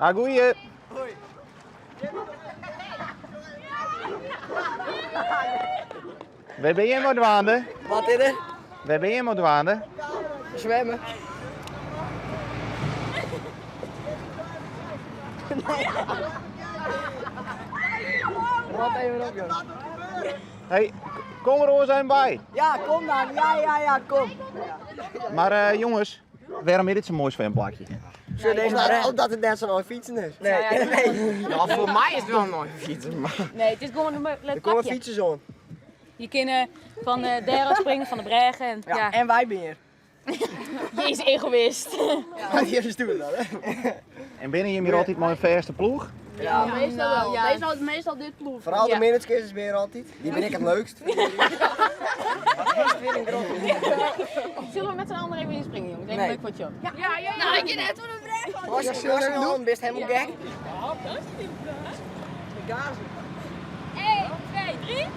Ah, goeie. Hoi. Waar ben je in Moordwaande? Wat is er? Waar ben je in Moordwaande? Zwemmen. Rot even op, jongen. Hey, kom er hoor zijn bij. Ja, kom dan. Ja, kom. Maar jongens, waarom is dit zo'n mooi zwemplakje? Omdat het net zo mooi fietsen is. Nee. Ja, voor mij is het wel een mooie fietsen. Maar... Nee, het is gewoon een leuk Er komen plakje. fietsers om. Je kunt van de derde springen, van de bregen. En, ja. En wij meer. Jezus, egoïst. Ja, die hebben stoer dan, hè? En binnen je hier altijd mooi verste ploeg? Ja. Meestal wel. Ja. Meestal dit ploeg. Vooral de Ja. minuutskissers ben je er altijd. Die ben ik het leukst. Zullen we met z'n allen even inspringen, jongens? Even Nee. leuk voor het job. Ja. Nou, ik net voor een breg. Als je dan best helemaal gek. 1, 2, 3.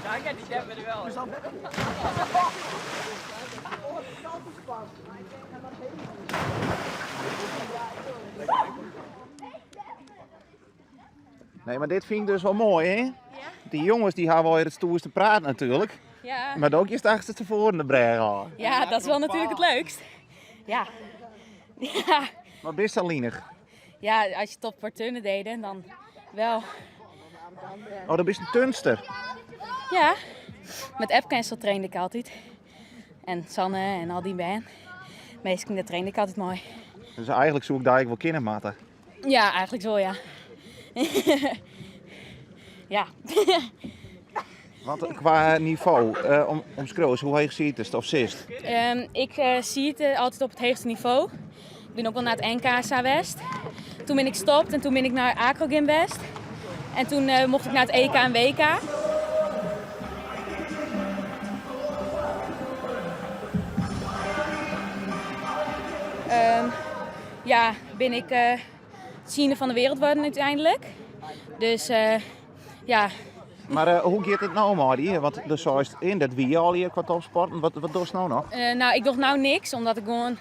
Ja, ik heb die dep er wel. Nee, maar dit vind ik dus wel mooi, hè? Die jongens die hebben wel weer het stoerste praat natuurlijk. Ja. Maar ook je achterste tevoren de breg al. Ja, dat is wel natuurlijk het leukst. Ja. Ja. Maar best alleenig. Ja, als je top voor turnen deden, dan wel. Oh, dat is een tunster. Ja. Met appcancel trainde ik altijd. En Sanne en al die band. Meestal dat trainde ik altijd mooi. Dus eigenlijk zoek ik daar wel kindermatten. Ja, eigenlijk zo ja. Ja. Want qua niveau, om scrolls, hoe heeg ziet het of zist? Ik zie het altijd op het hoogste niveau. Ik ben ook wel naar het NK SA West. Toen ben ik gestopt en toen ben ik naar Acrogym West. En toen mocht ik naar het EK en WK. Ja, ben ik het tiende van de wereld worden uiteindelijk. Dus ja. Maar hoe gaat het nou, Marie? Want er zoals in dat wie al hier qua topsporten, wat doe je nou nog? Nou, ik doe nou niks, omdat ik gewoon,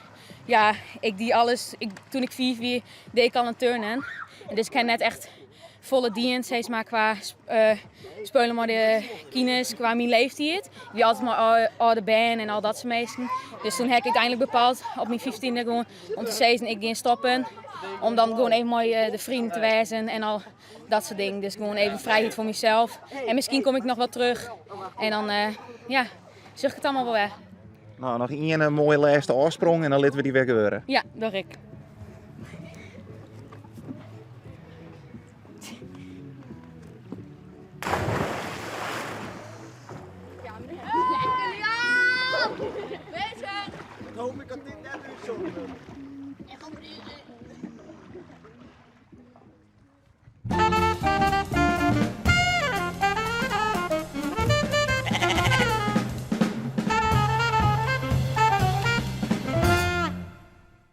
ja, ik die alles, toen ik 4 deed ik al een turnen. En dus ik heb net echt volle dienst, steeds maar qua spelen maar de kines, qua mijn leeftijd. Die altijd maar oude band en al dat soort meesten. Dus toen heb ik uiteindelijk bepaald op mijn 15e gewoon om te zeggen, ik ga stoppen. Om dan gewoon even mooi de vrienden te wijzen en al dat soort dingen. Dus gewoon even vrijheid voor mezelf. En misschien kom ik nog wel terug. En dan, ja, zeg ik het allemaal wel weg. Nou, nog één mooie laatste oorsprong en dan laten we die weer gebeuren. Ja, door ik. Lekker, ja! Bezig! Ik hoop ik had dit net niet zo. Ik ga